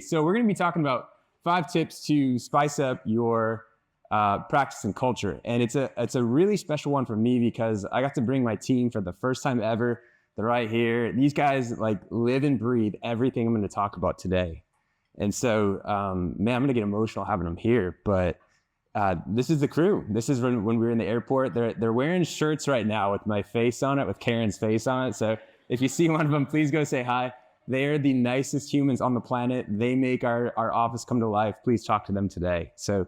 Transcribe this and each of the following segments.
So we're going to be talking about 5 tips to spice up your practice and culture. And it's a really special one for me because I got to bring my team for the first time ever. They're right here. These guys like live and breathe everything I'm going to talk about today. And so, man, I'm going to get emotional having them here. But this is the crew. This is when we were in the airport. They're wearing shirts right now with my face on it, with Karen's face on it. So if you see one of them, please go say hi. They're the nicest humans on the planet. They make our office come to life. Please talk to them today. So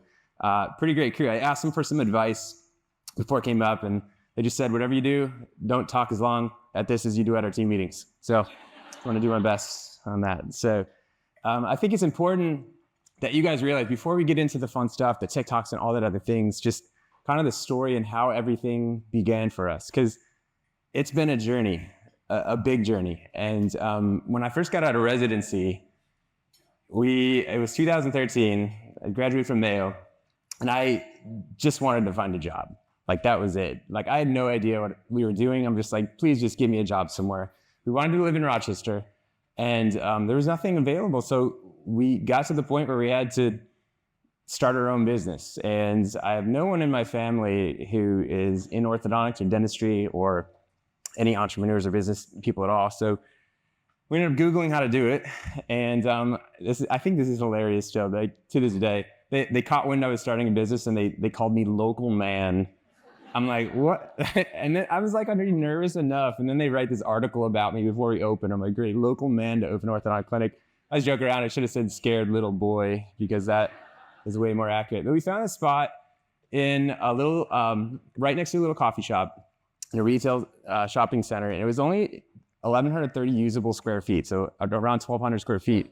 pretty great crew. I asked them for some advice before it came up, and they just said, whatever you do, don't talk as long at this as you do at our team meetings. So I want to do my best on that. So I think it's important that you guys realize before we get into the fun stuff, the TikToks and all that other things, just kind of the story and how everything began for us. Because it's been a journey. A big journey. And when I first got out of residency, it was 2013, I graduated from Mayo, and I just wanted to find a job. Like that was it. Like I had no idea what we were doing. I'm just like, please just give me a job somewhere. We wanted to live in Rochester, and there was nothing available. So we got to the point where we had to start our own business. And I have no one in my family who is in orthodontics or dentistry or any entrepreneurs or business people at all. So we ended up Googling how to do it. And I think this is hilarious still. To this day, they caught wind I was starting a business and they called me local man. I'm like, what? And then I was like already nervous enough. And then they write this article about me before we open. I'm like, great, local man to open an orthodontic clinic. I was joking around. I should have said scared little boy because that is way more accurate. But we found a spot in a little, right next to a little coffee shop, in a retail shopping center, and it was only 1,130 usable square feet, so around 1,200 square feet.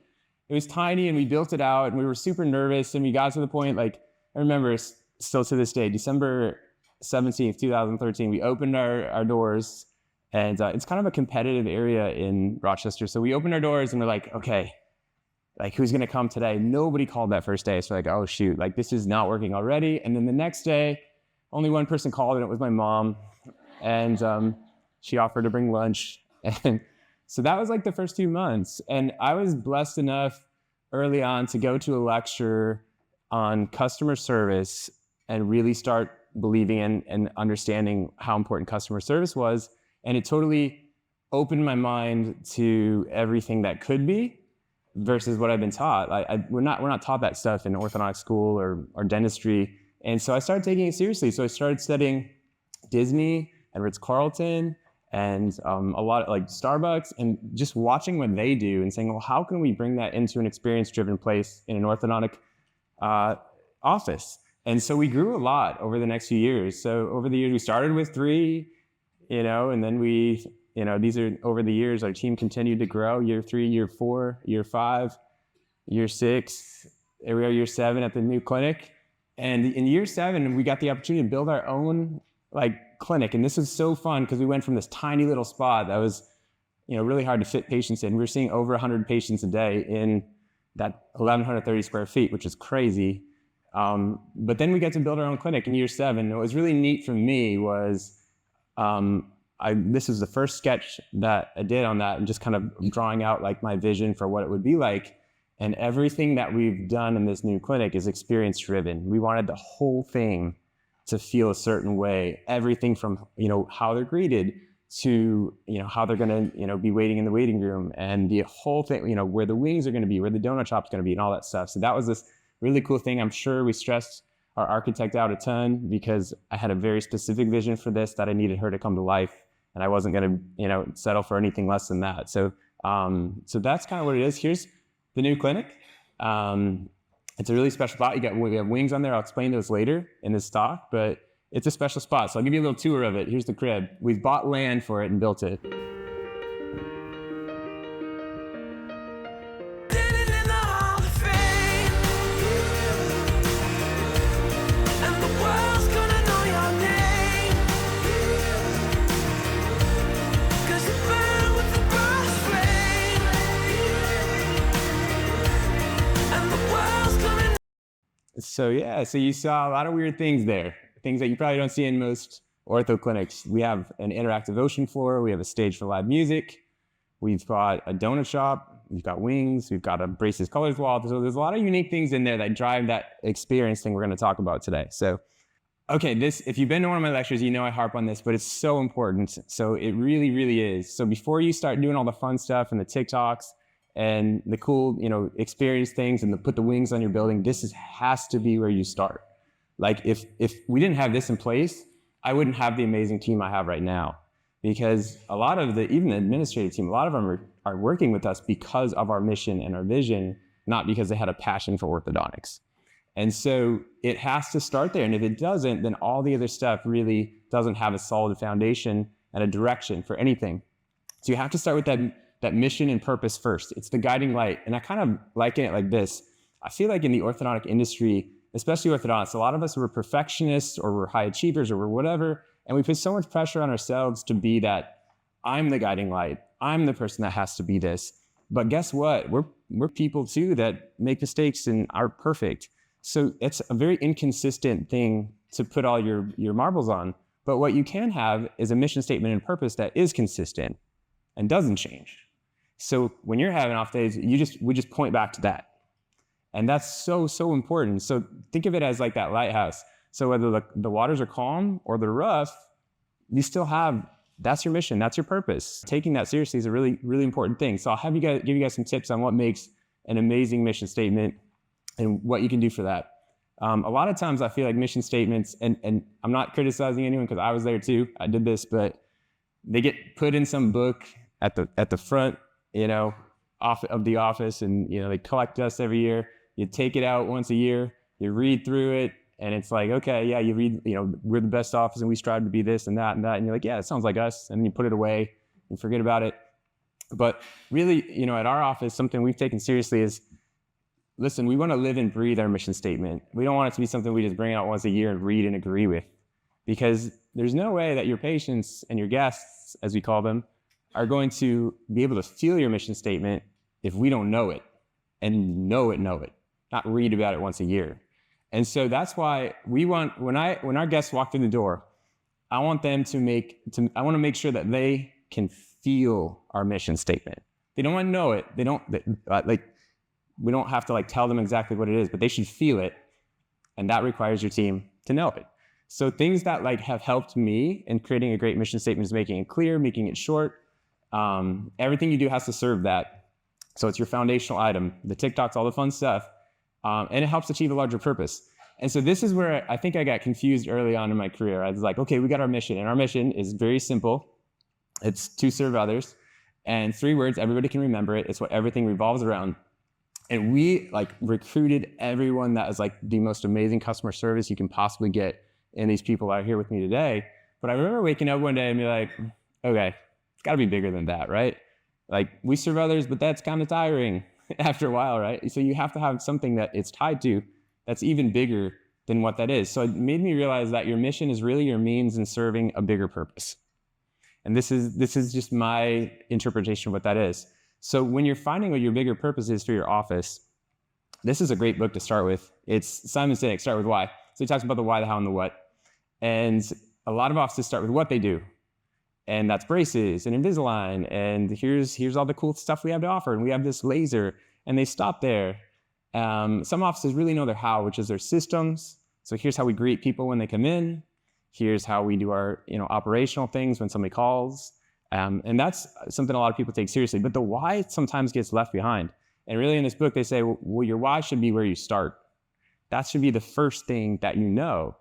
It was tiny, and we built it out, and we were super nervous, and we got to the point, like, I remember still to this day, December 17th, 2013, we opened our doors, and it's kind of a competitive area in Rochester, so we opened our doors, and we're like, okay, like, who's gonna come today? Nobody called that first day, so like, oh shoot, like, this is not working already, and then the next day, only one person called, and it was my mom. And she offered to bring lunch. And so that was like the first 2 months. And I was blessed enough early on to go to a lecture on customer service and really start believing in and understanding how important customer service was. And it totally opened my mind to everything that could be versus what I've been taught. We're not taught that stuff in orthodontic school or dentistry. And so I started taking it seriously. So I started studying Disney and Ritz-Carlton and a lot of like Starbucks, and just watching what they do and saying, well, how can we bring that into an experience-driven place in an orthodontic office? And so we grew a lot over the next few years. So over the years, we started with 3, and then these are over the years, our team continued to grow. Year 3, year 4, year 5, year 6, we are year 7 at the new clinic. And in year 7, we got the opportunity to build our own clinic. And this was so fun because we went from this tiny little spot that was, really hard to fit patients in. We were seeing over 100 patients a day in that 1,130 square feet, which is crazy. But then we got to build our own clinic in year 7. What was really neat for me was, this was the first sketch that I did on that, and just kind of drawing out like my vision for what it would be like. And everything that we've done in this new clinic is experience driven. We wanted the whole thing to feel a certain way. Everything from, how they're greeted to, how they're going to, be waiting in the waiting room, and the whole thing, where the wings are going to be, where the donut shop's going to be, and all that stuff. So that was this really cool thing. I'm sure we stressed our architect out a ton because I had a very specific vision for this that I needed her to come to life, and I wasn't going to, settle for anything less than that. So, so that's kind of what it is. Here's the new clinic. It's a really special spot. We have wings on there. I'll explain those later in this talk, but it's a special spot. So I'll give you a little tour of it. Here's the crib. We've bought land for it and built it. So yeah, so you saw a lot of weird things there, things that you probably don't see in most ortho clinics. We have an interactive ocean floor. We have a stage for live music. we've got a donut shop, we've got wings, we've got a Braces Colors wall. So there's a lot of unique things in there that drive that experience thing we're going to talk about today. So, okay, if you've been to one of my lectures, you know I harp on this, but it's so important. So it really, really is. So before you start doing all the fun stuff and the TikToks and the cool, experience things and put the wings on your building, has to be where you start. Like if we didn't have this in place, I wouldn't have the amazing team I have right now. Because a lot of even the administrative team, a lot of them are working with us because of our mission and our vision, not because they had a passion for orthodontics. And so it has to start there. And if it doesn't, then all the other stuff really doesn't have a solid foundation and a direction for anything. So you have to start with that mission and purpose first. It's the guiding light. And I kind of liken it like this. I feel like in the orthodontic industry, especially orthodontists, a lot of us were perfectionists or we're high achievers or we're whatever. And we put so much pressure on ourselves to be that I'm the guiding light. I'm the person that has to be this. But guess what? We're people too that make mistakes and aren't perfect. So it's a very inconsistent thing to put all your marbles on. But what you can have is a mission statement and purpose that is consistent and doesn't change. So when you're having off days, we just point back to that. And that's so, so important. So think of it as like that lighthouse. So whether the waters are calm or they're rough, you still that's your mission, that's your purpose. Taking that seriously is a really, really important thing. So I'll give you guys some tips on what makes an amazing mission statement and what you can do for that. A lot of times I feel like mission statements, and I'm not criticizing anyone because I was there too, I did this, but they get put in some book at the front, of the office, and they collect dust every year. You take it out once a year, you read through it, and it's like, okay, yeah, you read, we're the best office and we strive to be this and that and that. And you're like, yeah, it sounds like us. And then you put it away and forget about it. But really, at our office, something we've taken seriously is, listen, we want to live and breathe our mission statement. We don't want it to be something we just bring out once a year and read and agree with. Because there's no way that your patients and your guests, as we call them, are going to be able to feel your mission statement if we don't know it and know it, not read about it once a year. And so that's why we want, when our guests walk through the door, I want them I want to make sure that they can feel our mission statement. They don't want to know it. We don't have to tell them exactly what it is, but they should feel it. And that requires your team to know it. So things that have helped me in creating a great mission statement is making it clear, making it short. Everything you do has to serve that. So it's your foundational item, the TikToks, all the fun stuff. And it helps achieve a larger purpose. And so this is where I think I got confused early on in my career. I was like, okay, we got our mission. And our mission is very simple. It's to serve others. And 3 words, everybody can remember it. It's what everything revolves around. And we recruited everyone that is the most amazing customer service you can possibly get. And these people are here with me today. But I remember waking up one day and be like, okay, it's got to be bigger than that, right? We serve others, but that's kind of tiring after a while, right? So you have to have something that it's tied to that's even bigger than what that is. So it made me realize that your mission is really your means in serving a bigger purpose. And this is just my interpretation of what that is. So when you're finding what your bigger purpose is for your office, this is a great book to start with. It's Simon Sinek, Start With Why. So he talks about the why, the how, and the what. And a lot of offices start with what they do. And that's braces and Invisalign. And here's all the cool stuff we have to offer. And we have this laser. And they stop there. Some offices really know their how, which is their systems. So here's how we greet people when they come in. Here's how we do our operational things when somebody calls. And that's something a lot of people take seriously. But the why sometimes gets left behind. And really in this book, they say, well, your why should be where you start. That should be the first thing that you know.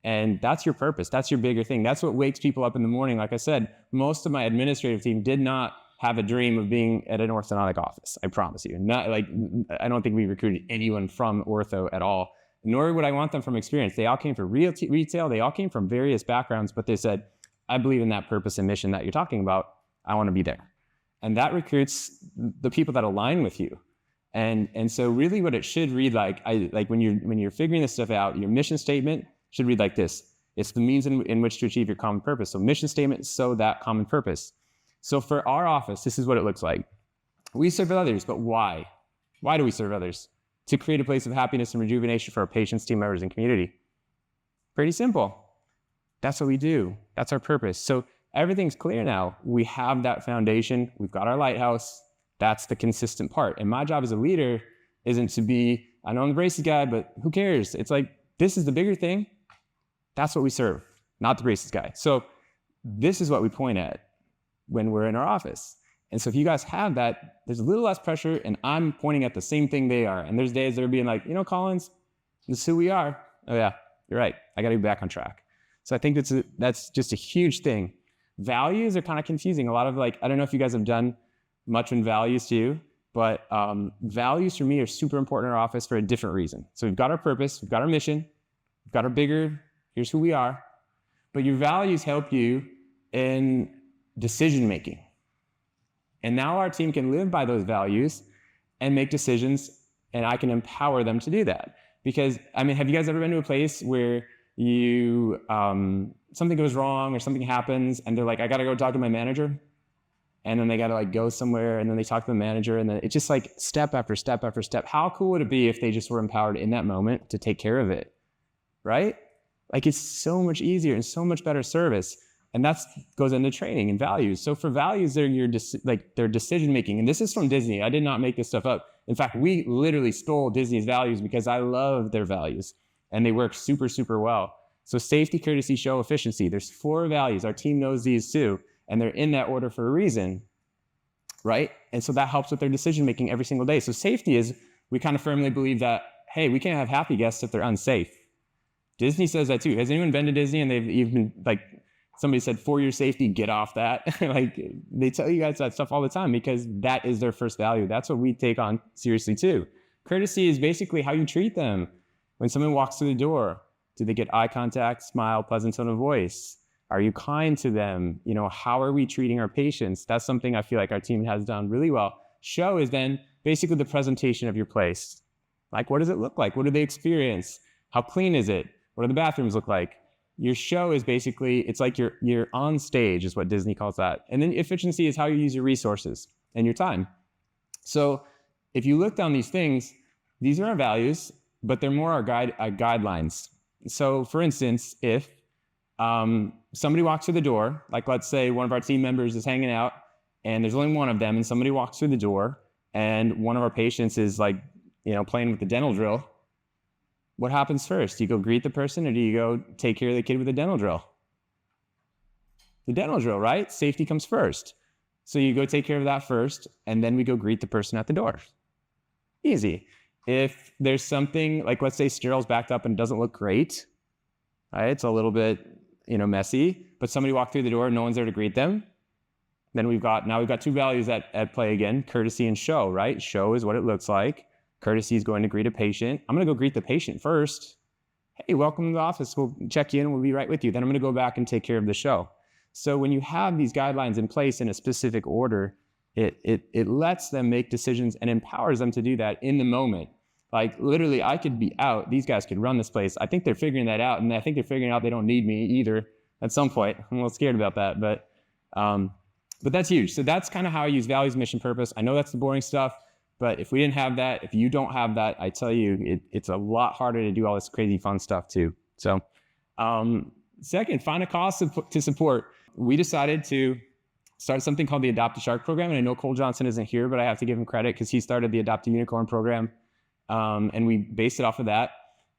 And that's your purpose. That's your bigger thing. That's what wakes people up in the morning. Like I said, most of my administrative team did not have a dream of being at an orthodontic office. I promise you. I don't think we recruited anyone from ortho at all, nor would I want them from experience. They all came from retail. They all came from various backgrounds, but they said, I believe in that purpose and mission that you're talking about. I want to be there. And that recruits the people that align with you. And so really what it should read when you're figuring this stuff out, your mission statement should read like this. It's the means in which to achieve your common purpose. So mission statement, so that common purpose. So for our office, this is what it looks like. We serve others, but why? Why do we serve others? To create a place of happiness and rejuvenation for our patients, team members, and community. Pretty simple. That's what we do. That's our purpose. So everything's clear now. We have that foundation. We've got our lighthouse. That's the consistent part. And my job as a leader isn't to be, I know I'm the braces guy, but who cares? It's like, this is the bigger thing. That's what we serve, not the braces guy. So this is what we point at when we're in our office. And so if you guys have that, there's a little less pressure, and I'm pointing at the same thing they are. And there's days they're being like, Collins, this is who we are. Oh yeah, you're right. I got to be back on track. So I think that's just a huge thing. Values are kind of confusing. A lot of I don't know if you guys have done much in values too, but values for me are super important in our office for a different reason. So we've got our purpose, we've got our mission, we've got our bigger, here's who we are. But your values help you in decision making. And now our team can live by those values and make decisions, and I can empower them to do that. Because, have you guys ever been to a place where you, something goes wrong or something happens and they're like, I got to go talk to my manager? And then they got to go somewhere, and then they talk to the manager, and then it's just step after step after step. How cool would it be if they just were empowered in that moment to take care of it, right? It's so much easier and so much better service. And that goes into training and values. So for values, they're their decision making. And this is from Disney. I did not make this stuff up. In fact, we literally stole Disney's values because I love their values, and they work super, super well. So safety, courtesy, show, efficiency. There's 4 values. Our team knows these too, and they're in that order for a reason, right? And so that helps with their decision making every single day. So safety is, we kind of firmly believe that, hey, we can't have happy guests if they're unsafe. Disney says that too. Has anyone been to Disney and they've even somebody said, for your safety, get off that? They tell you guys that stuff all the time because that is their first value. That's what we take on seriously too. Courtesy is basically how you treat them. When someone walks through the door, do they get eye contact, smile, pleasant tone of voice? Are you kind to them? How are we treating our patients? That's something I feel like our team has done really well. Show is then basically the presentation of your place. What does it look like? What do they experience? How clean is it? What do the bathrooms look like? Your show is basically, it's like you're on stage is what Disney calls that. And then efficiency is how you use your resources and your time. So if you look down these things, these are our values, but they're more our guidelines. So for instance, if somebody walks through the door, let's say one of our team members is hanging out and there's only one of them, and somebody walks through the door and one of our patients is playing with the dental drill, what happens first? Do you go greet the person, or do you go take care of the kid with the dental drill? The dental drill, right? Safety comes first. So you go take care of that first, and then we go greet the person at the door. Easy. If there's something, let's say steril's backed up and doesn't look great, right? It's a little bit, messy, but somebody walked through the door and no one's there to greet them. Then we've got 2 values at play again, courtesy and show, right? Show is what it looks like. Courtesy is going to greet a patient. I'm going to go greet the patient first. Hey, welcome to the office. We'll check you in. We'll be right with you. Then I'm going to go back and take care of the show. So when you have these guidelines in place in a specific order, it lets them make decisions and empowers them to do that in the moment. Literally, I could be out. These guys could run this place. I think they're figuring that out, and I think they're figuring out they don't need me either at some point. I'm a little scared about that, but that's huge. So that's kind of how I use values, mission, purpose. I know that's the boring stuff. But if we didn't have that, if you don't have that, I tell you, it's a lot harder to do all this crazy fun stuff too. So second, find a cause to support. We decided to start something called the Adopt a Shark program. And I know Cole Johnson isn't here, but I have to give him credit because he started the Adopt a Unicorn program. And we based it off of that.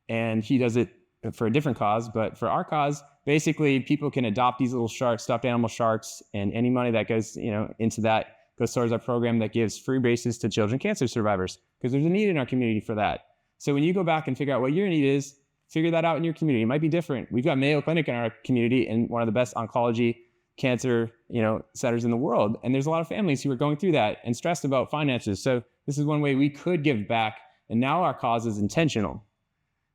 And he does it for a different cause. But for our cause, basically people can adopt these little sharks, stuffed animal sharks, and any money that goes into that goes towards our program that gives free braces to children cancer survivors, because there's a need in our community for that. So when you go back and figure out what your need is, figure that out in your community. It might be different. We've got Mayo Clinic in our community and one of the best oncology cancer centers in the world. And there's a lot of families who are going through that and stressed about finances. So this is one way we could give back. And now our cause is intentional.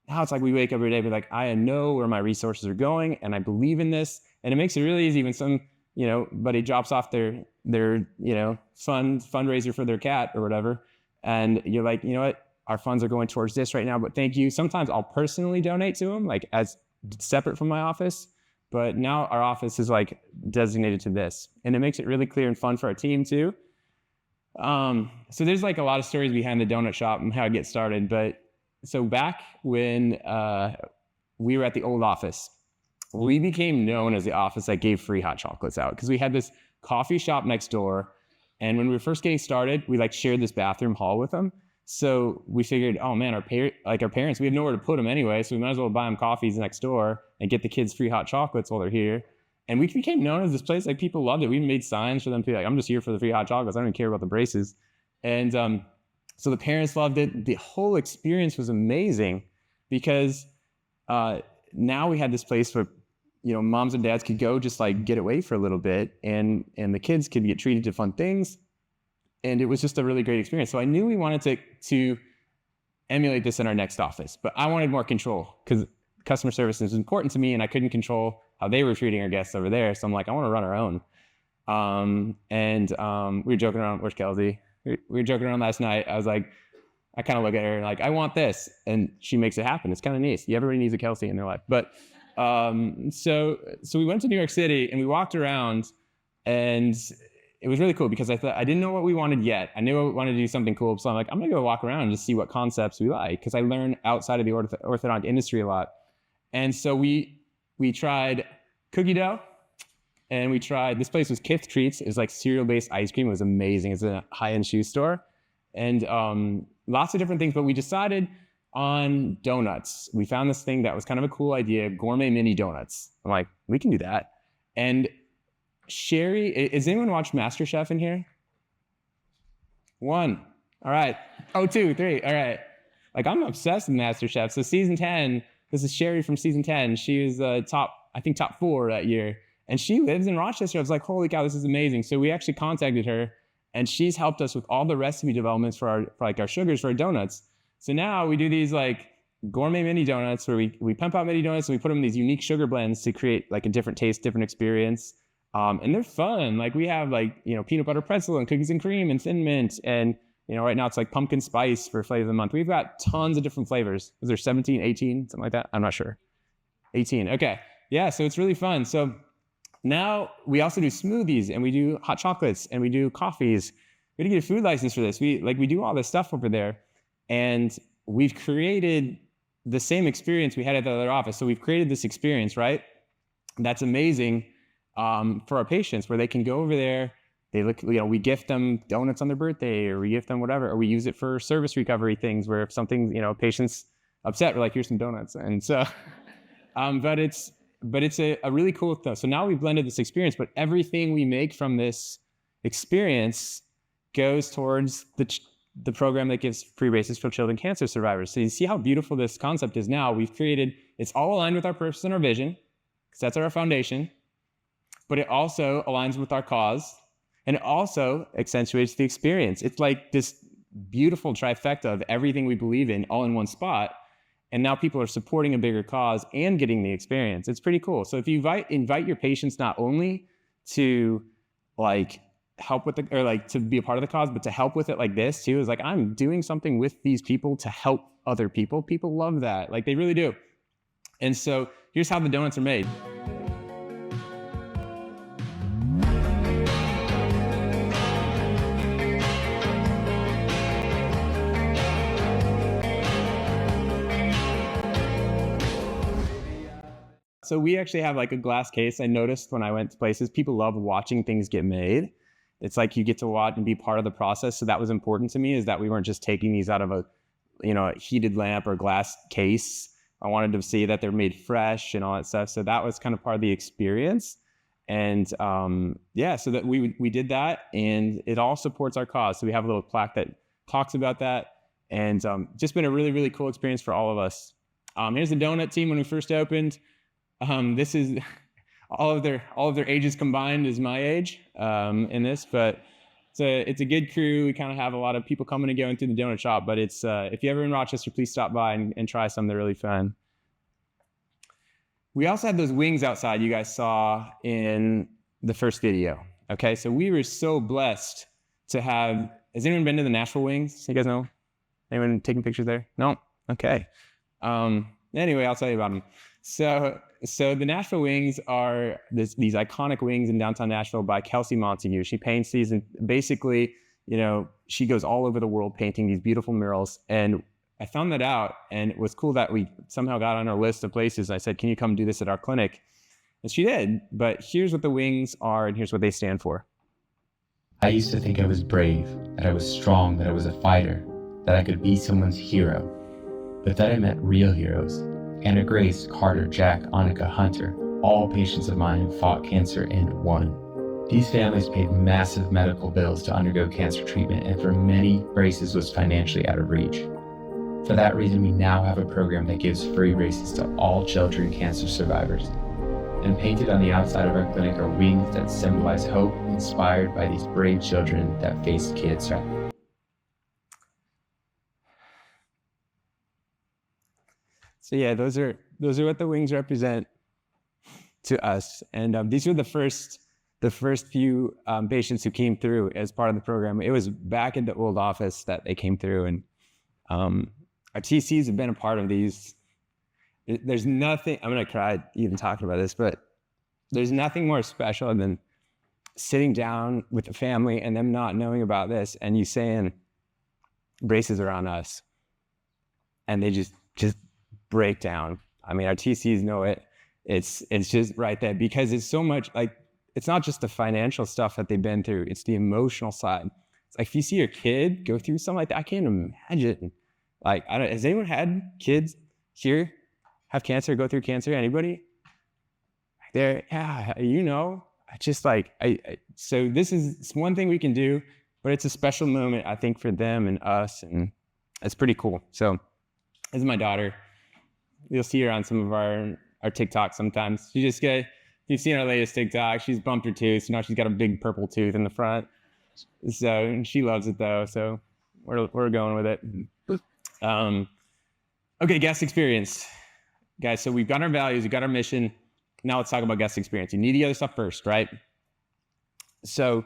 Now it's we wake up every day and be I know where my resources are going and I believe in this. And it makes it really easy when some buddy drops off their fundraiser for their cat or whatever. And you're you know what? Our funds are going towards this right now, but thank you. Sometimes I'll personally donate to them, as separate from my office. But now our office is designated to this. And it makes it really clear and fun for our team too. So there's a lot of stories behind the donut shop and how it gets started. But so back when we were at the old office, we became known as the office that gave free hot chocolates out because we had this coffee shop next door. And when we were first getting started, we like shared this bathroom hall with them. So we figured, oh man, our parents, we have nowhere to put them anyway, so we might as well buy them coffees next door and get the kids free hot chocolates while they're here. And we became known as this place. Like, people loved it. We made signs for them to be like, I'm just here for the free hot chocolates. I don't even care about the braces. And so the parents loved it. The whole experience was amazing because now we had this place where, you know, moms and dads could go just like get away for a little bit, and the kids could get treated to fun things. And it was just a really great experience. So I knew we wanted to emulate this in our next office, but I wanted more control because customer service is important to me, and I couldn't control how they were treating our guests over there. So I'm like, I want to run our own. We were joking around. Where's Kelsey? We were joking around last night. I was like, I kind of look at her like, I want this, and she makes it happen. It's kind of nice. Everybody needs a Kelsey in their life. But so we went to New York City and we walked around, and it was really cool because I didn't know what we wanted yet. I knew I wanted to do something cool. So I'm like, I'm going to go walk around and just see what concepts we like, because I learn outside of the orthodontic industry a lot. And so we tried cookie dough, and we tried, this place was Kith Treats. It was like cereal-based ice cream. It was amazing. It's a high-end shoe store. And lots of different things, but we decided on donuts. We found this thing that was kind of a cool idea, gourmet mini donuts. I'm like, we can do that. And Sherry, has anyone watched MasterChef in here? 1. All right. Oh, 2, 3. All right. Like, I'm obsessed with MasterChef. So season 10, this is Sherry from season 10. She was top 4 that year. And she lives in Rochester. I was like, holy cow, this is amazing. So we actually contacted her, and she's helped us with all the recipe developments for our sugars for our donuts. So now we do these like gourmet mini donuts where we pump out mini donuts and we put them in these unique sugar blends to create like a different taste, different experience. And they're fun. Like, we have like, you know, peanut butter pretzel and cookies and cream and thin mint. And, you know, right now it's like pumpkin spice for flavor of the month. We've got tons of different flavors. Is there 17, 18, something like that? I'm not sure. 18. Okay. Yeah. So it's really fun. So now we also do smoothies, and we do hot chocolates, and we do coffees. We had to get a food license for this. We do all this stuff over there, and we've created the same experience we had at the other office. So we've created this experience, right? That's amazing. For our patients, where they can go over there, they look, you know, we gift them donuts on their birthday, or we gift them whatever, or we use it for service recovery things where if something, you know, patient's upset, we're like, here's some donuts. And so, but it's a really cool thing. So now we've blended this experience, but everything we make from this experience goes towards the program that gives free braces for children cancer survivors. So you see how beautiful this concept is now. We've created, it's all aligned with our purpose and our vision, because that's our foundation. But it also aligns with our cause, and it also accentuates the experience. It's like this beautiful trifecta of everything we believe in all in one spot, and now people are supporting a bigger cause and getting the experience. It's pretty cool. So if you invite your patients not only to like help with or like to be a part of the cause, but to help with it like this too, is like, I'm doing something with these people to help other people. People love that, like they really do. And so here's how the donuts are made. So we actually have like a glass case. I noticed when I went to places, people love watching things get made. It's like you get to watch and be part of the process. So that was important to me, is that we weren't just taking these out of a heated lamp or glass case. I wanted to see that they're made fresh and all that stuff. So that was kind of part of the experience. And yeah, so that we did that, and it all supports our cause. So we have a little plaque that talks about that, and just been a really, really cool experience for all of us. Here's the donut team when we first opened. This is all of their ages combined is my age in this, but it's a good crew. We kind of have a lot of people coming and going through the donut shop, but it's if you're ever in Rochester, please stop by and try some. They're really fun. We also had those wings outside you guys saw in the first video. Okay, so we were so blessed to have. Has anyone been to the Nashville Wings? You guys know? Anyone taking pictures there? No? Okay. Anyway, I'll tell you about them. So the Nashville Wings are these iconic wings in downtown Nashville by Kelsey Montague. She paints these, and basically, she goes all over the world painting these beautiful murals. And I found that out, and it was cool that we somehow got on our list of places. I said, can you come do this at our clinic? And she did, but here's what the wings are and here's what they stand for. I used to think I was brave, that I was strong, that I was a fighter, that I could be someone's hero. But then I met real heroes. Anna Grace, Carter, Jack, Annika, Hunter, all patients of mine who fought cancer and won. These families paid massive medical bills to undergo cancer treatment, and for many, braces was financially out of reach. For that reason, we now have a program that gives free braces to all children cancer survivors. And painted on the outside of our clinic are wings that symbolize hope inspired by these brave children that faced cancer. So yeah, those are what the wings represent to us. And these were the first few patients who came through as part of the program. It was back in the old office that they came through, and our TCs have been a part of these. There's nothing, I'm gonna cry even talking about this, but there's nothing more special than sitting down with the family and them not knowing about this and you saying, braces are on us. And they just break down. I mean, our TCs know it. It's just right there because it's so much like, it's not just the financial stuff that they've been through, it's the emotional side. It's like if you see your kid go through something like that, I can't imagine. Like, has anyone had kids here have cancer, go through cancer? Anybody? There, yeah, I just like, so this is one thing we can do, but it's a special moment, I think, for them and us, and it's pretty cool. So this is my daughter. You'll see her on some of our TikToks sometimes. You've seen our latest TikTok, she's bumped her tooth, so now she's got a big purple tooth in the front. So, and she loves it though, so we're going with it. Okay, guest experience. Guys, so we've got our values, we've got our mission. Now let's talk about guest experience. You need the other stuff first, right? So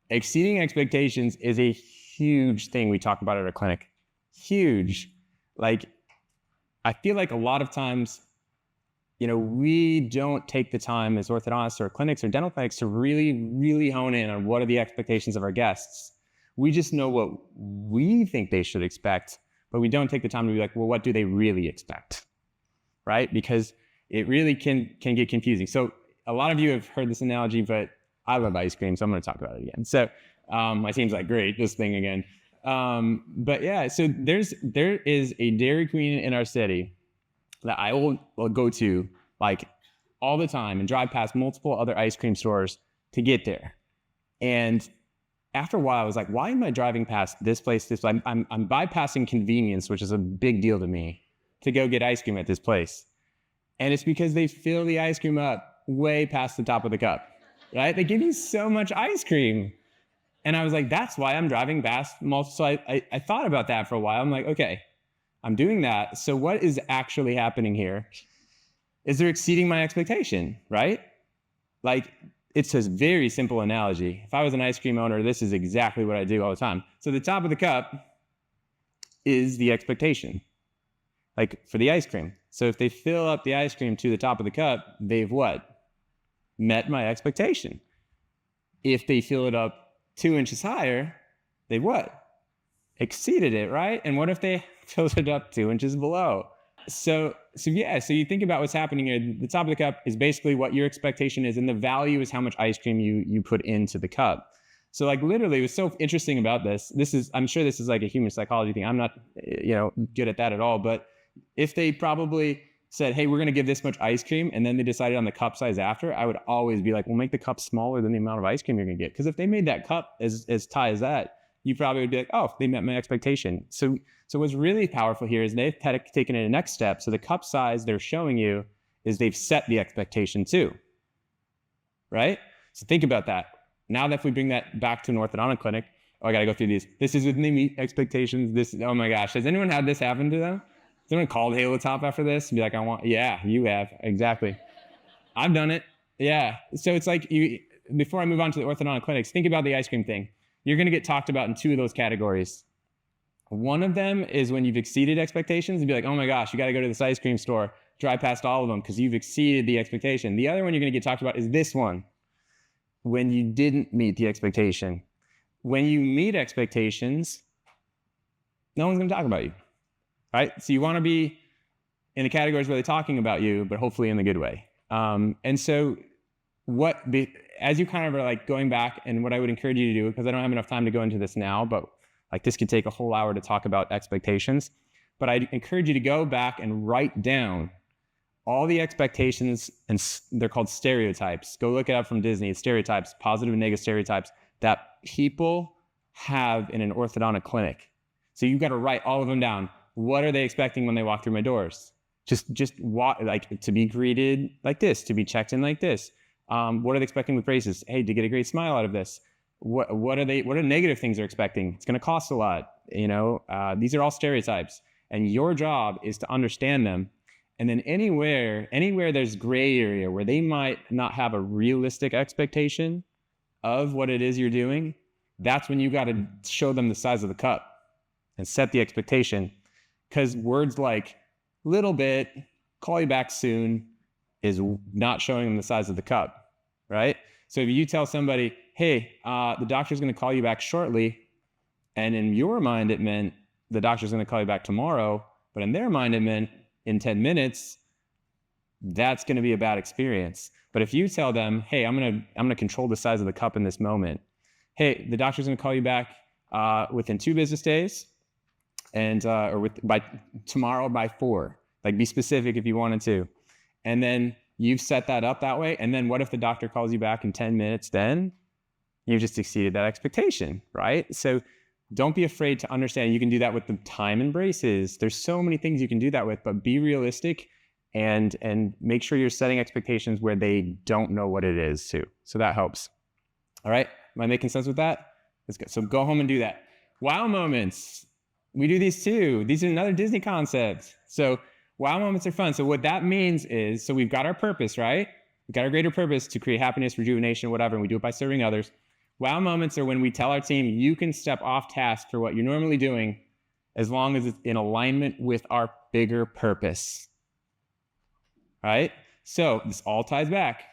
exceeding expectations is a huge thing we talk about at our clinic. Huge. Like, I feel like a lot of times, we don't take the time as orthodontists or clinics or dental clinics to really, really hone in on what are the expectations of our guests. We just know what we think they should expect, but we don't take the time to be like, well, what do they really expect, right? Because it really can get confusing. So a lot of you have heard this analogy, but I love ice cream, so I'm going to talk about it again. So my team's like, great, this thing again. But yeah, so there is a Dairy Queen in our city that I will go to like all the time and drive past multiple other ice cream stores to get there. And after a while, I was like, why am I driving past this place? I'm bypassing convenience, which is a big deal to me, to go get ice cream at this place. And it's because they fill the ice cream up way past the top of the cup, right? They give you so much ice cream. And I was like, that's why I'm driving past multiple. So I thought about that for a while. I'm like, okay, I'm doing that. So what is actually happening here? Is they're exceeding my expectation, right? Like, it's a very simple analogy. If I was an ice cream owner, this is exactly what I do all the time. So the top of the cup is the expectation, like for the ice cream. So if they fill up the ice cream to the top of the cup, they've what? Met my expectation. If they fill it up 2 inches higher, they've what? Exceeded it, right? And what if they filled it up 2 inches below? So you think about what's happening here. The top of the cup is basically what your expectation is, and the value is how much ice cream you put into the cup. So like literally, what's so interesting about this is, I'm sure this is like a human psychology thing. I'm not, good at that at all, but if they probably said, hey, we're going to give this much ice cream, and then they decided on the cup size after, I would always be like, well, make the cup smaller than the amount of ice cream you're going to get. Because if they made that cup as tight as that, you probably would be like, oh, they met my expectation. So what's really powerful here is they've taken it a next step. So the cup size they're showing you is they've set the expectation too, right? So think about that. Now that if we bring that back to an orthodontic clinic, I got to go through these. This is within the expectations. Oh my gosh, has anyone had this happen to them? Has anyone called Halo Top after this and be like, yeah, you have, exactly. I've done it, yeah. So it's like, before I move on to the orthodontic clinics, think about the ice cream thing. You're gonna get talked about in two of those categories. One of them is when you've exceeded expectations and be like, oh my gosh, you gotta go to this ice cream store, drive past all of them because you've exceeded the expectation. The other one you're gonna get talked about is this one, when you didn't meet the expectation. When you meet expectations, no one's gonna talk about you. Right? So you want to be in the categories where they're talking about you, but hopefully in the good way. And so as you kind of are like going back, and what I would encourage you to do, because I don't have enough time to go into this now, but like this could take a whole hour to talk about expectations, but I'd encourage you to go back and write down all the expectations, and they're called stereotypes. Go look it up from Disney. It's stereotypes, positive and negative stereotypes that people have in an orthodontic clinic. So you've got to write all of them down. What are they expecting when they walk through my doors? Just walk, like to be greeted like this, to be checked in like this. What are they expecting with braces? Hey, to get a great smile out of this. What are negative things they're expecting? It's going to cost a lot. These are all stereotypes, and your job is to understand them. And then anywhere there's gray area where they might not have a realistic expectation of what it is you're doing, that's when you got to show them the size of the cup and set the expectation. Because words like little bit, call you back soon, is not showing them the size of the cup, right? So if you tell somebody, hey, the doctor's going to call you back shortly, and in your mind it meant the doctor's going to call you back tomorrow, but in their mind it meant in 10 minutes, that's going to be a bad experience. But if you tell them, hey, I'm going to control the size of the cup in this moment. Hey, the doctor's going to call you back within 2 business days, and by tomorrow by 4. Like, be specific if you wanted to. And then you've set that up that way. And then what if the doctor calls you back in 10 minutes? Then you've just exceeded that expectation, right? So don't be afraid to understand. You can do that with the time and braces. There's so many things you can do that with, but be realistic and make sure you're setting expectations where they don't know what it is too. So that helps. All right, am I making sense with that? Let's go. So go home and do that. Wow moments. We do these too. These are another Disney concept. So wow moments are fun. So what that means is, so we've got our purpose, right? We've got our greater purpose to create happiness, rejuvenation, whatever, and we do it by serving others. Wow moments are when we tell our team, you can step off task for what you're normally doing as long as it's in alignment with our bigger purpose. Right? So this all ties back.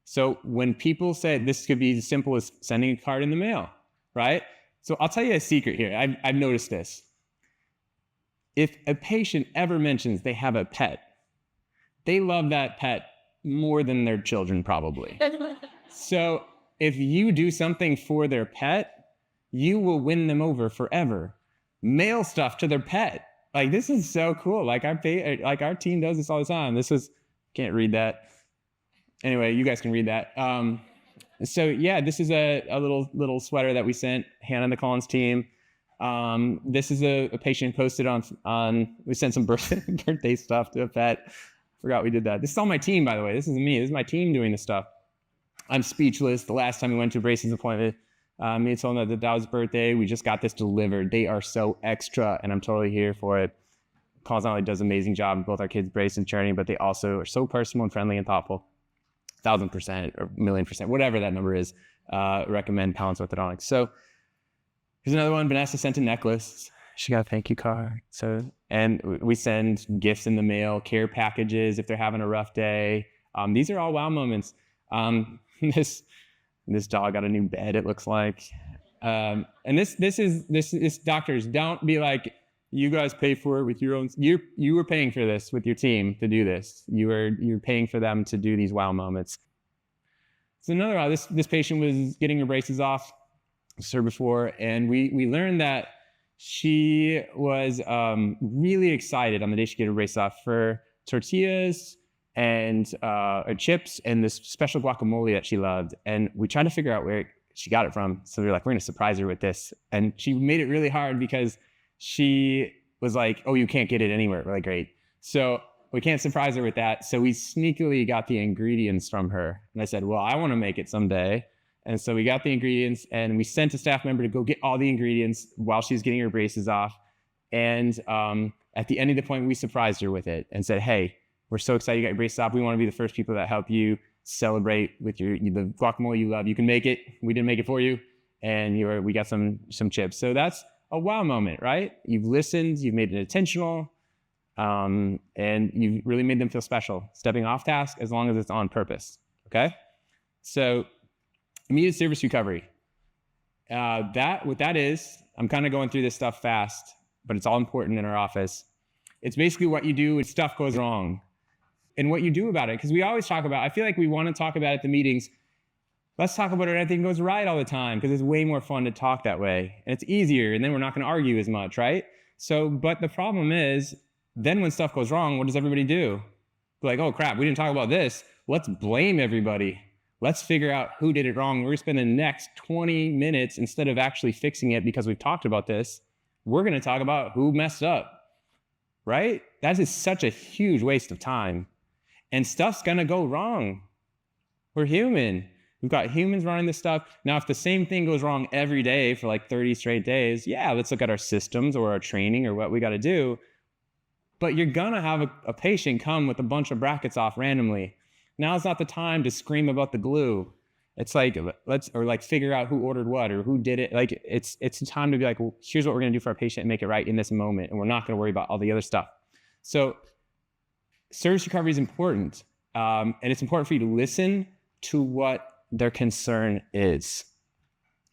So when people say, this could be as simple as sending a card in the mail, right? So I'll tell you a secret here. I've noticed this. If a patient ever mentions they have a pet, they love that pet more than their children probably. So if you do something for their pet, you will win them over forever. Mail stuff to their pet. Like, this is so cool. Like our team does this all the time. Can't read that. Anyway, you guys can read that. So yeah, this is a little sweater that we sent Hannah and the Collins team. This is a patient posted on, we sent some birthday stuff to a pet. Forgot we did that. This is all my team, by the way. This isn't me. This is my team doing this stuff. I'm speechless. The last time we went to a braces appointment, me told them that was birthday. We just got this delivered. They are so extra, and I'm totally here for it. Collins not only does an amazing job with both our kids' brace and charity, but they also are so personal and friendly and thoughtful. 1,000% or 1,000,000%, whatever that number is. Recommend Collins Orthodontics. So here's another one. Vanessa sent a necklace. She got a thank you card. And we send gifts in the mail, care packages if they're having a rough day. These are all wow moments. This dog got a new bed, it looks like. And this is doctors, don't be like, you guys pay for it with your own, you were paying for this with your team to do this. You're paying for them to do these wow moments. So another wow, this patient was getting her braces off, saw her before, and we learned that she was really excited on the day she got her braces off for tortillas and chips and this special guacamole that she loved. And we tried to figure out where she got it from. So we were like, we're gonna surprise her with this. And she made it really hard because she was like, oh, you can't get it anywhere. We're like, great. So we can't surprise her with that. So we sneakily got the ingredients from her. And I said, well, I wanna make it someday. And so we got the ingredients and we sent a staff member to go get all the ingredients while she was getting her braces off. And at the end of the appointment, we surprised her with it and said, hey, we're so excited you got your braces off. We want to be the first people that help you celebrate with the guacamole you love. You can make it. We didn't make it for you. And we got some chips. So that's a wow moment, right? You've listened, you've made it intentional, and you've really made them feel special. Stepping off task as long as it's on purpose, okay? So immediate service recovery. What that is, I'm kind of going through this stuff fast, but it's all important in our office. It's basically what you do when stuff goes wrong. and what you do about it. Because we always talk about, I feel like we want to talk about at the meetings, let's talk about it when everything goes right all the time, because it's way more fun to talk that way. And it's easier, and then we're not going to argue as much, right? So, but the problem is, then when stuff goes wrong, what does everybody do? Like, oh crap, we didn't talk about this. Let's blame everybody. Let's figure out who did it wrong. We're going to spend the next 20 minutes, instead of actually fixing it because we've talked about this, we're going to talk about who messed up, right? That is such a huge waste of time. And stuff's going to go wrong. We're human. We've got humans running this stuff. Now, if the same thing goes wrong every day for like 30 straight days, yeah, let's look at our systems or our training or what we got to do. But you're going to have a patient come with a bunch of brackets off randomly. Now's not the time to scream about the glue. It's like, let's figure out who ordered what or who did it. Like, it's a time to be like, well, here's what we're going to do for our patient and make it right in this moment. And we're not going to worry about all the other stuff. So service recovery is important. And it's important for you to listen to what their concern is.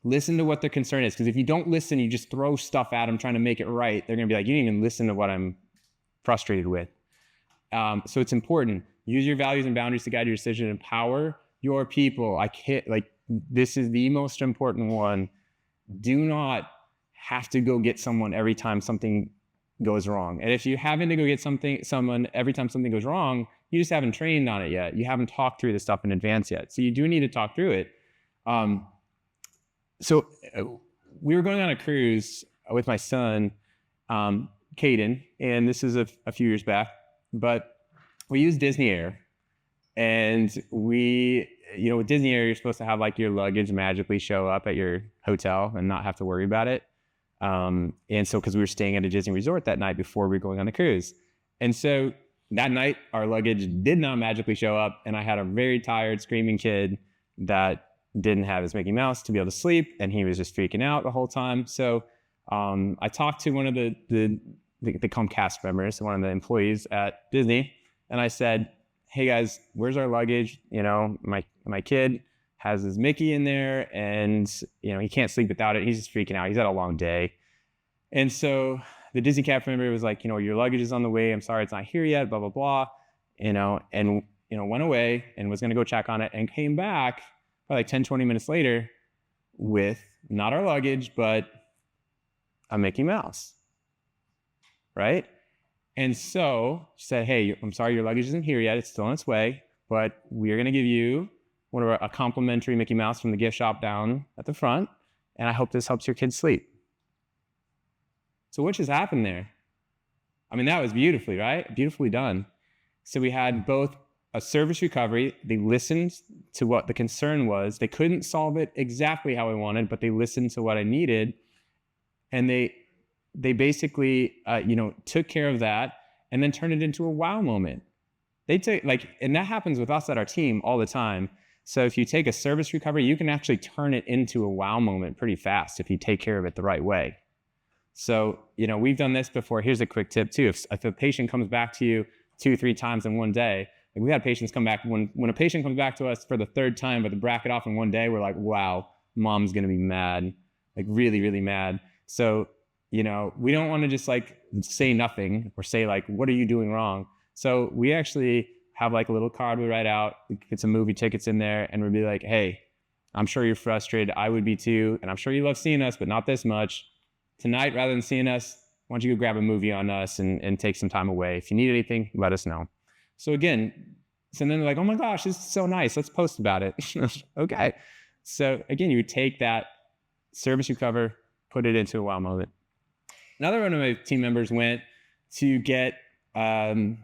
Listen to what their concern is. Because if you don't listen, you just throw stuff at them trying to make it right, they're going to be like, you didn't even listen to what I'm frustrated with. So it's important. Use your values and boundaries to guide your decision. Empower your people. This is the most important one. Do not have to go get someone every time something goes wrong. And if you're having to go get someone every time something goes wrong, you just haven't trained on it yet. You haven't talked through this stuff in advance yet. So you do need to talk through it. So we were going on a cruise with my son, Caden, and this is a few years back, but we used Disney Air. And with Disney Air, you're supposed to have like your luggage magically show up at your hotel and not have to worry about it. And so, because we were staying at a Disney resort that night before we were going on the cruise. And so that night, our luggage did not magically show up, and I had a very tired, screaming kid that didn't have his Mickey Mouse to be able to sleep, and he was just freaking out the whole time. So I talked to one of the cast members, one of the employees at Disney, and I said, hey guys, where's our luggage? My kid has his Mickey in there, and he can't sleep without it. He's just freaking out. He's had a long day. And so the Disney cast member was like, your luggage is on the way. I'm sorry it's not here yet, blah, blah, blah. And went away and was going to go check on it, and came back probably like 10, 20 minutes later with not our luggage, but a Mickey Mouse, right? And so she said, hey, I'm sorry your luggage isn't here yet. It's still on its way, but we're going to give you a complimentary Mickey Mouse from the gift shop down at the front, and I hope this helps your kids sleep. So what just happened there? I mean, that was beautifully, right? Beautifully done. So we had both a service recovery. They listened to what the concern was. They couldn't solve it exactly how I wanted, but they listened to what I needed. And they basically, took care of that and then turned it into a wow moment. And that happens with us at our team all the time. So if you take a service recovery, you can actually turn it into a wow moment pretty fast if you take care of it the right way. So, we've done this before. Here's a quick tip too. If a patient comes back to you 2-3 times in one day, like we had patients come back, when a patient comes back to us for the third time with the bracket off in one day, we're like, wow, mom's going to be mad, like really, really mad. So, we don't want to just like say nothing or say like, what are you doing wrong? So we actually have like a little card we write out, get some movie tickets in there, and we'll be like, hey, I'm sure you're frustrated. I would be too. And I'm sure you love seeing us, but not this much. Tonight, rather than seeing us, why don't you go grab a movie on us and take some time away? If you need anything, let us know. So then they're like, oh my gosh, this is so nice. Let's post about it. Okay. So again, you would take that service recover, put it into a wow moment. Another one of my team members went to get burrito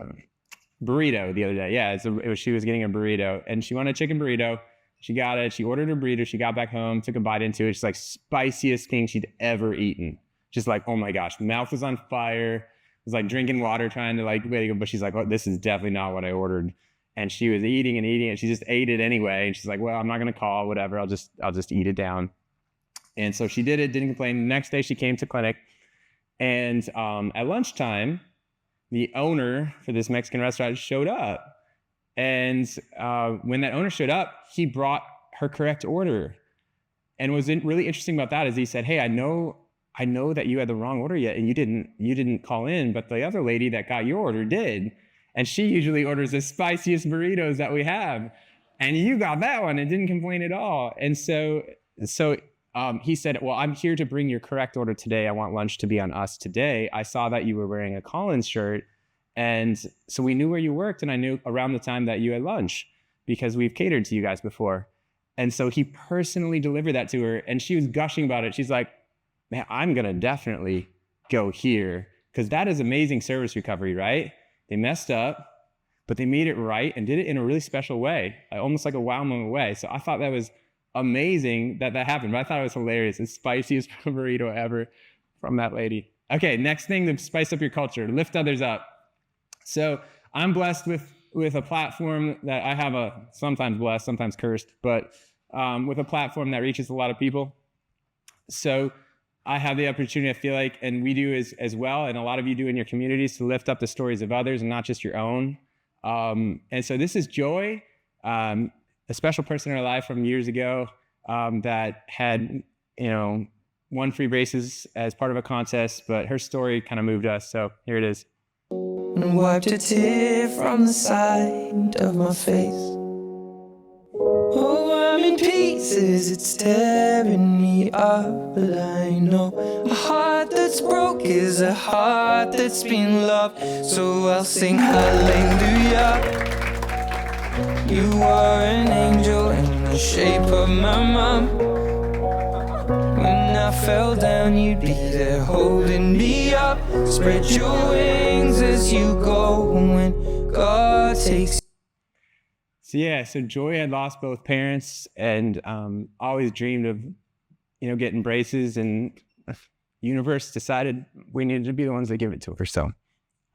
the other day. Yeah, she was getting a burrito, and she wanted a chicken burrito. She got it. She ordered a burrito. She got back home, took a bite into it. She's like, spiciest thing she'd ever eaten. Just like, oh my gosh, mouth was on fire. Was like drinking water, trying to like, but she's like, oh, this is definitely not what I ordered. And she was eating and eating, and she just ate it anyway. And she's like, well, I'm not gonna call, whatever. I'll just eat it down. And so she did it, didn't complain. The next day she came to clinic, and at lunchtime, the owner for this Mexican restaurant showed up. And when that owner showed up, he brought her correct order. And what's really interesting about that is he said, hey, I know that you had the wrong order yet, and you didn't call in, but the other lady that got your order did. And she usually orders the spiciest burritos that we have. And you got that one and didn't complain at all. And so he said, well, I'm here to bring your correct order today. I want lunch to be on us today. I saw that you were wearing a Collins shirt. And so we knew where you worked, and I knew around the time that you had lunch because we've catered to you guys before. And so he personally delivered that to her, and she was gushing about it. She's like, man, I'm going to definitely go here because that is amazing service recovery, right? They messed up, but they made it right and did it in a really special way, almost like a wow moment way. So I thought that was amazing that happened, but I thought it was hilarious. The spiciest burrito ever from that lady. Okay, next thing to spice up your culture, lift others up. So I'm blessed with a platform that I have sometimes blessed, sometimes cursed, but with a platform that reaches a lot of people. So I have the opportunity, I feel like, and we do as well, and a lot of you do in your communities, to lift up the stories of others and not just your own. And so this is Joy, a special person in our life from years ago that had, won free braces as part of a contest, but her story kind of moved us. So here it is. And wiped a tear from the side of my face. Oh, I'm in pieces, it's tearing me up, but I know a heart that's broke is a heart that's been loved. So I'll sing hallelujah. You are an angel in the shape of my mom. When I fell down, you'd be there holding me up. Spread your wings as you go when God takes. So Joy had lost both parents and always dreamed of, getting braces, and the universe decided we needed to be the ones that give it to her. So,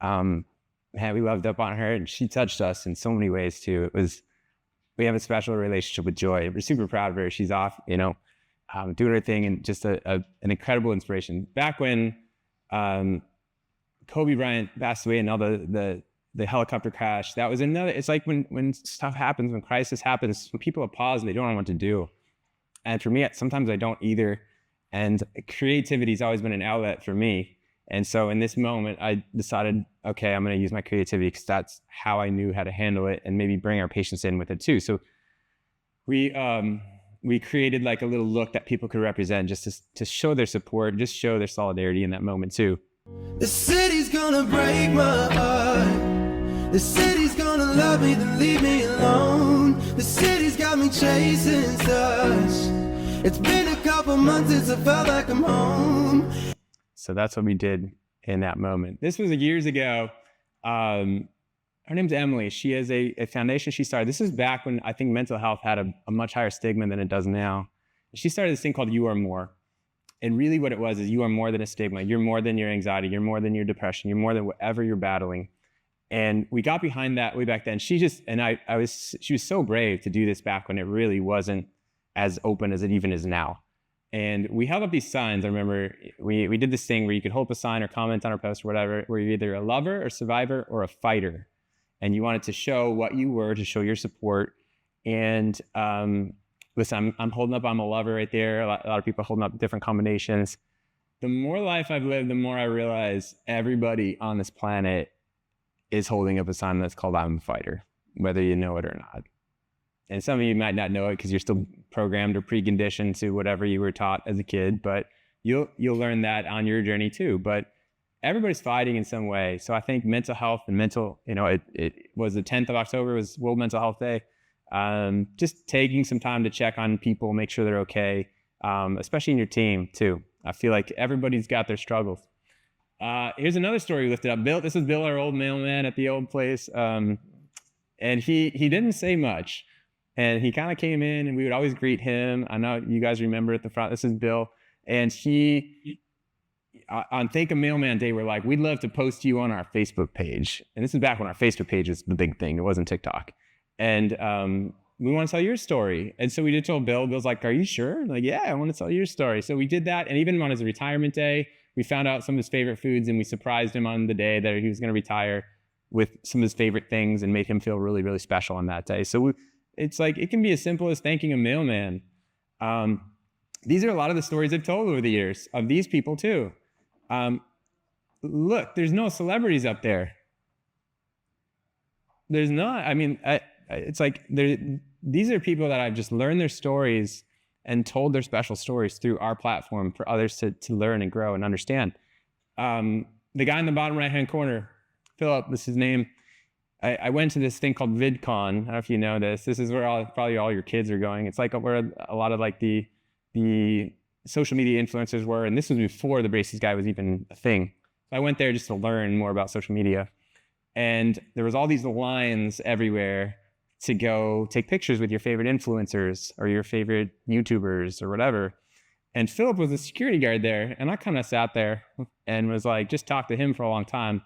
we loved up on her, and she touched us in so many ways too. We have a special relationship with Joy. We're super proud of her. She's off, doing her thing, and just an incredible inspiration. Back when Kobe Bryant passed away and all the helicopter crash, that was another, it's like when stuff happens, when crisis happens, when people are paused and they don't know what to do. And for me, sometimes I don't either. And creativity has always been an outlet for me. And so in this moment, I decided, okay, I'm going to use my creativity because that's how I knew how to handle it and maybe bring our patients in with it too. So we created like a little look that people could represent just to show their support, just show their solidarity in that moment too. The city's gonna break my heart. The city's gonna love me, then leave me alone. The city's got me chasing stars. It's been a couple months since I felt like I'm home. So that's what we did in that moment. This was years ago. Her name's Emily. She has a foundation she started. This is back when I think mental health had a much higher stigma than it does now. She started this thing called You Are More. And really what it was is you are more than a stigma. You're more than your anxiety. You're more than your depression. You're more than whatever you're battling. And we got behind that way back then. She was so brave to do this back when it really wasn't as open as it even is now. And we held up these signs. I remember we did this thing where you could hold up a sign or comment on our post or whatever, where you're either a lover or survivor or a fighter. And you wanted to show what you were, to show your support. And listen, I'm holding up, I'm a lover right there. A lot of people holding up different combinations. The more life I've lived, the more I realize everybody on this planet is holding up a sign that's called I'm a fighter, whether you know it or not. And some of you might not know it because you're still programmed or preconditioned to whatever you were taught as a kid, but you'll learn that on your journey too. But everybody's fighting in some way. So I think mental health and it was the 10th of October, was World Mental Health Day. Just taking some time to check on people, make sure they're okay, especially in your team too. I feel like everybody's got their struggles. Here's another story we lifted up. Bill, this is Bill, our old mailman at the old place. And he didn't say much. And he kind of came in and we would always greet him. I know you guys remember at the front, this is Bill. And on Thank a Mailman Day, we're like, we'd love to post you on our Facebook page. And this is back when our Facebook page was the big thing. It wasn't TikTok. And we want to tell your story. And so we did tell Bill. Bill's like, are you sure? I'm like, yeah, I want to tell your story. So we did that. And even on his retirement day, we found out some of his favorite foods and we surprised him on the day that he was going to retire with some of his favorite things and made him feel really, really special on that day. So it's like, it can be as simple as thanking a mailman. These are a lot of the stories I've told over the years of these people too. Look, there's no celebrities up there. There's not. I mean, it's like these are people that I've just learned their stories and told their special stories through our platform for others to learn and grow and understand. The guy in the bottom right-hand corner, Philip, this is his name. I went to this thing called VidCon. I don't know if you know this. This is where probably all your kids are going. It's like where a lot of like the social media influencers were, and this was before the Braces guy was even a thing. So I went there just to learn more about social media. And there was all these lines everywhere to go take pictures with your favorite influencers or your favorite YouTubers or whatever. And Philip was a security guard there. And I kind of sat there and was like, just talked to him for a long time.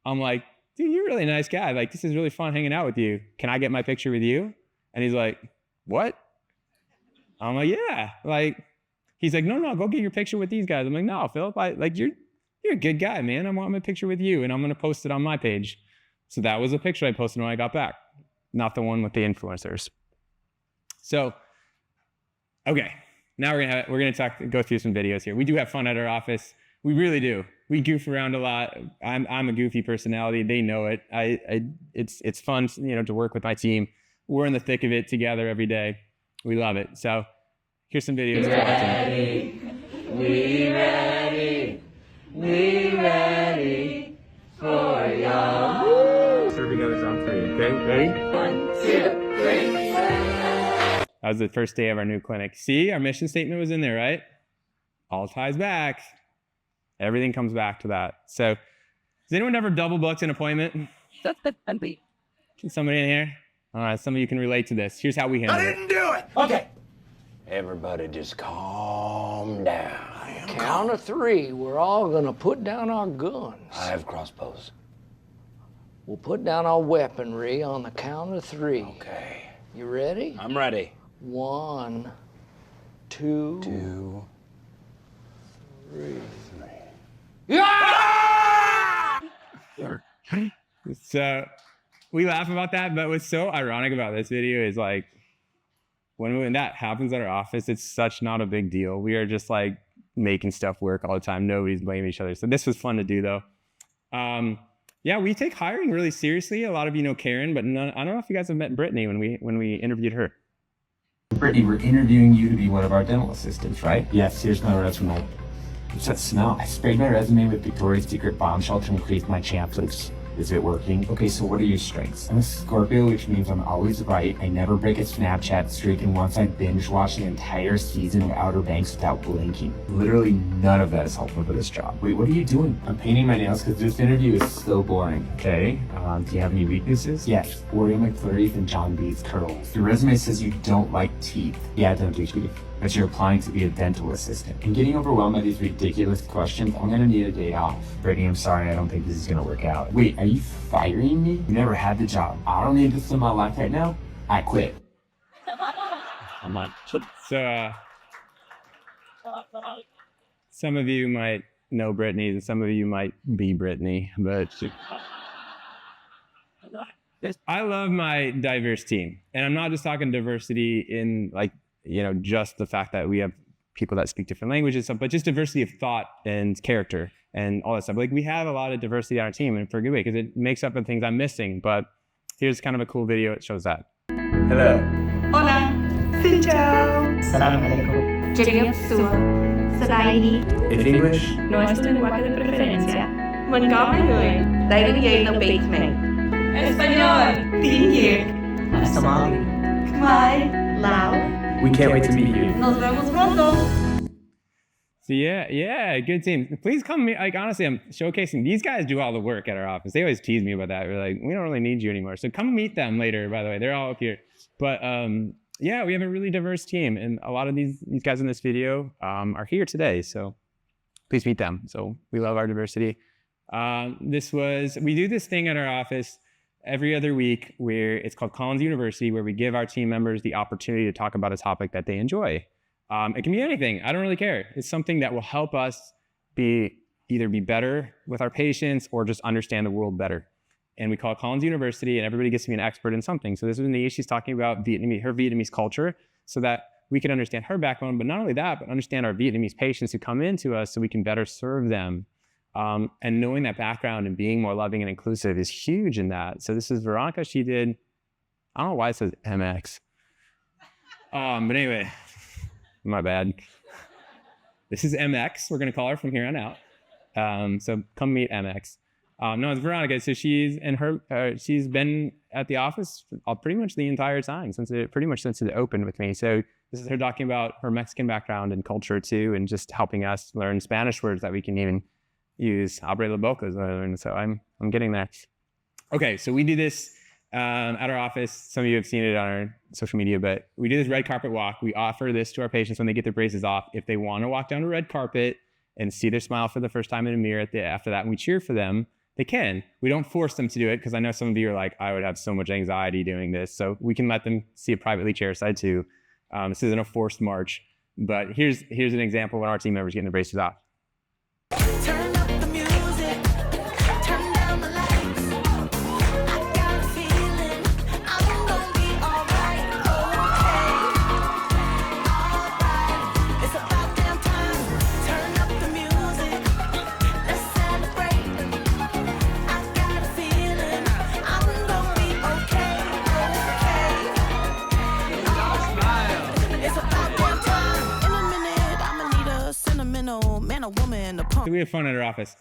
I'm like, dude, you're a really nice guy. Like, this is really fun hanging out with you. Can I get my picture with you? And he's like, what? I'm like, yeah. Like, he's like, no, go get your picture with these guys. I'm like, no, Philip, you're a good guy, man. I want my picture with you and I'm going to post it on my page. So that was a picture I posted when I got back. Not the one with the influencers. So, okay, now we're gonna go through some videos here. We do have fun at our office. We really do. We goof around a lot. I'm a goofy personality. They know it. It's fun, to work with my team. We're in the thick of it together every day. We love it. So, here's some videos. We ready for y'all. Serving others on 3. Okay, ready? 1, 2, 3. That was the first day of our new clinic. See, our mission statement was in there, right? All ties back. Everything comes back to that. So, has anyone ever double booked an appointment? Can somebody in here? All right, some of you can relate to this. Here's how we handle it. I didn't do it. Okay. Everybody just calm down. Count of 3, we're all gonna put down our guns. I have crossbows. We'll put down our weaponry on the count of 3. Okay. You ready? I'm ready. 1, 2, 2, 3. So we laugh about that, but what's so ironic about this video is like when that happens at our office, it's such not a big deal. We are just like making stuff work all the time. Nobody's blaming each other. So this was fun to do though. Yeah, we take hiring really seriously. A lot of you know Karen, but I don't know if you guys have met Brittany when we interviewed her. Brittany, we're interviewing you to be one of our dental assistants, right? Yes, here's my resume. What's that smell? I sprayed my resume with Victoria's Secret bombshell to increase my chances. Is it working? Okay, so what are your strengths? I'm a Scorpio, which means I'm always right. I never break a Snapchat streak, and once I binge watch the entire season of Outer Banks without blinking. Literally none of that is helpful for this job. Wait, what are you doing? I'm painting my nails because this interview is so boring. Okay, do you have any weaknesses? Yes, Oreo McFlurries and John B's curls. Your resume says you don't like teeth. Yeah, I don't do teeth. But you're applying to be a dental assistant. And getting overwhelmed by these ridiculous questions, I'm gonna need a day off. Brittany, I'm sorry, I don't think this is gonna work out. Wait, are you firing me? You never had the job. I don't need this in my life right now. I quit. I'm not. So, some of you might know Brittany, and some of you might be Brittany, but I love my diverse team. And I'm not just talking diversity in like, just the fact that we have people that speak different languages and stuff, but just diversity of thought and character and all that stuff. Like we have a lot of diversity on our team, and for a good way, because it makes up for things I'm missing. But here's kind of a cool video. It shows that. Hello. Hola. Xin chào. Salam alaikum. Sadaini. In English? Nuestro lenguaje de preferencia. Montgomery Lui. Daily no Bateman. Español. Tingier. Somali. Khmer. Lao. We can't wait to meet you. Nos vemos pronto. So yeah, good team. Please come meet. Like honestly, I'm showcasing. These guys do all the work at our office. They always tease me about that. We're like, we don't really need you anymore. So come meet them later. By the way, they're all up here. But yeah, we have a really diverse team, and a lot of these guys in this video are here today. So please meet them. So we love our diversity. We do this thing at our office every other week where it's called Collins University, where we give our team members the opportunity to talk about a topic that they enjoy. It can be anything. I don't really care. It's something that will help us either be better with our patients or just understand the world better. And we call it Collins University, and everybody gets to be an expert in something. So this is Nia. She's talking about her Vietnamese culture so that we can understand her background, but not only that, but understand our Vietnamese patients who come into us so we can better serve them. And knowing that background and being more loving and inclusive is huge in that. So this is Veronica. She did, I don't know why it says MX. But anyway, my bad. This is MX. We're going to call her from here on out. So come meet MX. No, it's Veronica. So she's been at the office pretty much the entire time since it opened with me. So this is her talking about her Mexican background and culture too, and just helping us learn Spanish words that we can even use. Abre la boca, so I'm getting there. Okay, so we do this at our office. Some of you have seen it on our social media, but we do this red carpet walk. We offer this to our patients when they get their braces off. If they want to walk down a red carpet and see their smile for the first time in a mirror after that, and we cheer for them, they can. We don't force them to do it because I know some of you are like, I would have so much anxiety doing this. So we can let them see it privately chairside too. This isn't a forced march, but here's an example when our team members getting their braces off. Turn up the music, turn down the lights. I got a feeling I'm gonna be alright, alright. It's about damn time. Turn up the music, let's celebrate. I got a feeling I'm gonna be okay, okay. It's about damn time. In a minute, I'ma need a sentimental man or woman to pump. So we have fun at our office.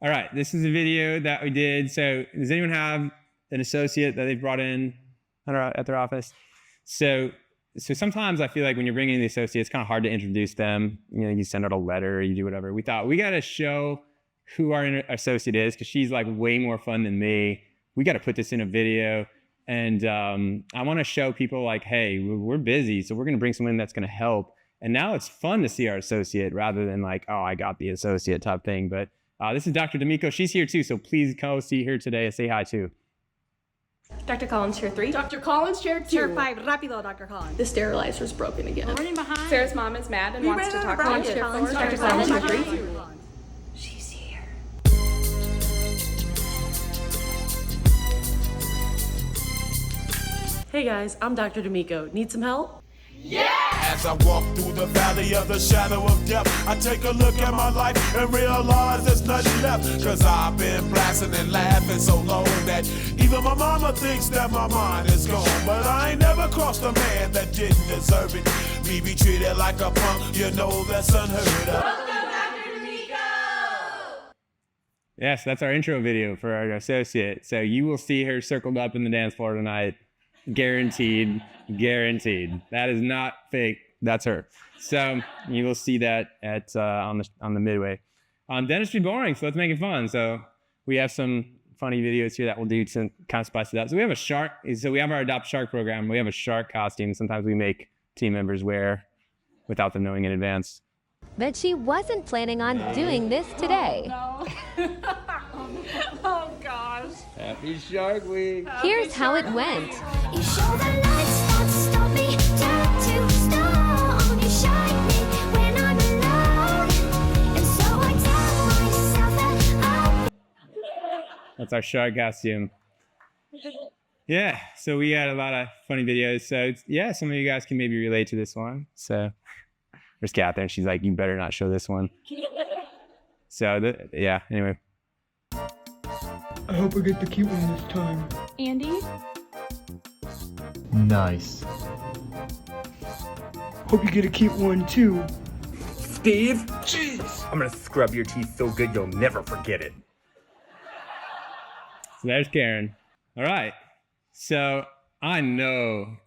All right, this is a video that we did. So does anyone have an associate that they've brought in at their office? So sometimes I feel like when you're bringing in the associate, it's kind of hard to introduce them. You know, you send out a letter, you do whatever. We thought we got to show who our associate is because she's like way more fun than me. We got to put this in a video. And I want to show people like, hey, we're busy, so we're going to bring someone that's going to help. And now it's fun to see our associate rather than like, oh, I got the associate type thing. But this is Dr. D'Amico. She's here too, so please go see her today and say hi too. Dr. Collins, chair 3. Dr. Collins, chair 2. Chair 5, rapido, Dr. Collins. The sterilizer is broken again. Running behind. Sarah's mom is mad and wants to talk to Dr. us. Chair 4. Dr. Collins, chair 3. She's here. Hey guys, I'm Dr. D'Amico. Need some help? As I walk through the valley of the shadow of death, I take a look at my life and realize there's nothing left. Cause I've been blasting and laughing so long that even my mama thinks that my mind is gone. But I ain't never crossed a man that didn't deserve it. Me be treated like a punk, you know that's unheard of. Yes, that's our intro video for our associate. So you will see her circled up in the dance floor tonight. Guaranteed, guaranteed. That is not fake. That's her. So you will see that at on the midway. Dentistry boring, so let's make it fun. So we have some funny videos here that we'll do to kind of spice it up. So we have a shark. So we have our Adopt Shark program. We have a shark costume. Sometimes we make team members wear without them knowing in advance. But she wasn't planning on doing this today. Oh, no. Oh, gosh. Happy Shark Week. Here's how it went. You show the lights that stop me, turn to stone. You shine me when I'm alone, and so I tell myself that That's our shark costume. Yeah, so we got a lot of funny videos. So yeah, some of you guys can maybe relate to this one. So there's Catherine. She's like, you better not show this one. So yeah, anyway. I hope I get the cute one this time. Andy? Nice. Hope you get a cute one too. Steve? Jeez! I'm gonna scrub your teeth so good you'll never forget it. So there's Karen. All right. So I know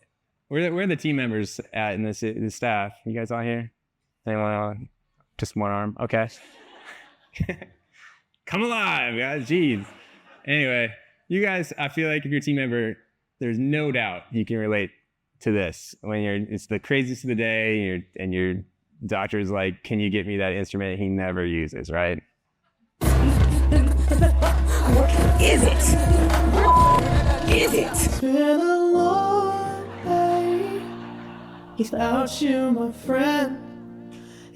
where are the team members at in this staff? You guys all here? Anyone on? Just one arm. Okay. Come alive, guys. Jeez. Anyway, you guys, I feel like if you're a team member, there's no doubt you can relate to this. When it's the craziest of the day, and your doctor's like, "Can you get me that instrument he never uses?" Right? What is it? What is it? It's been a long day without you, my friend,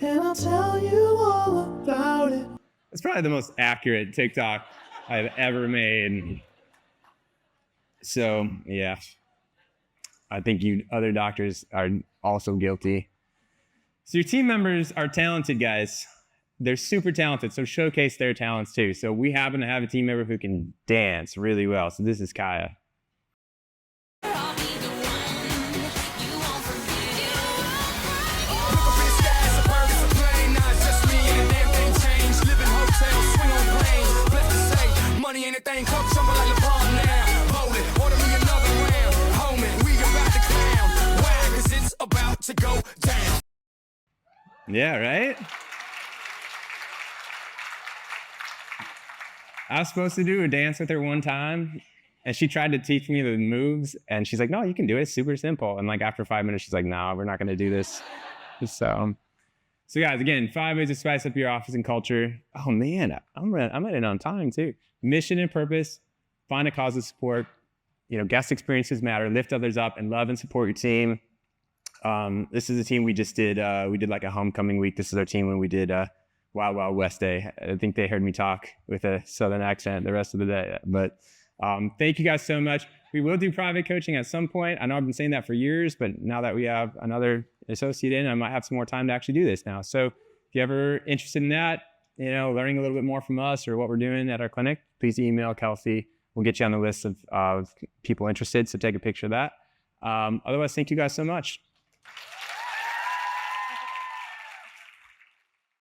and I'll tell you all about it. It's probably the most accurate TikTok I've ever made. So yeah, I think you other doctors are also guilty. So your team members are talented guys, they're super talented, so showcase their talents too. So we happen to have a team member who can dance really well. So this is Kaya. Money ain't a thing, come something like LeBron now. Hold it, order me another round. Homie, we about to clown. Why? 'Cause it's about to go down. Yeah, right? I was supposed to do a dance with her one time, and she tried to teach me the moves, and she's like, no, you can do it. It's super simple. And like after 5 minutes, she's like, no, we're not going to do this. So guys, again, 5 ways to spice up your office and culture. Oh man, I'm running on time too. Mission and purpose, find a cause of support, guest experiences matter, lift others up, and love and support your team. This is a team we just did, we did like a homecoming week. This is our team when we did Wild Wild West Day. I think they heard me talk with a Southern accent the rest of the day. But thank you guys so much. We will do private coaching at some point. I know I've been saying that for years, but now that we have another associate in, I might have some more time to actually do this now. So if you're ever interested in that, learning a little bit more from us or what we're doing at our clinic, please email Kelsey. We'll get you on the list of people interested, so take a picture of that. Otherwise, thank you guys so much.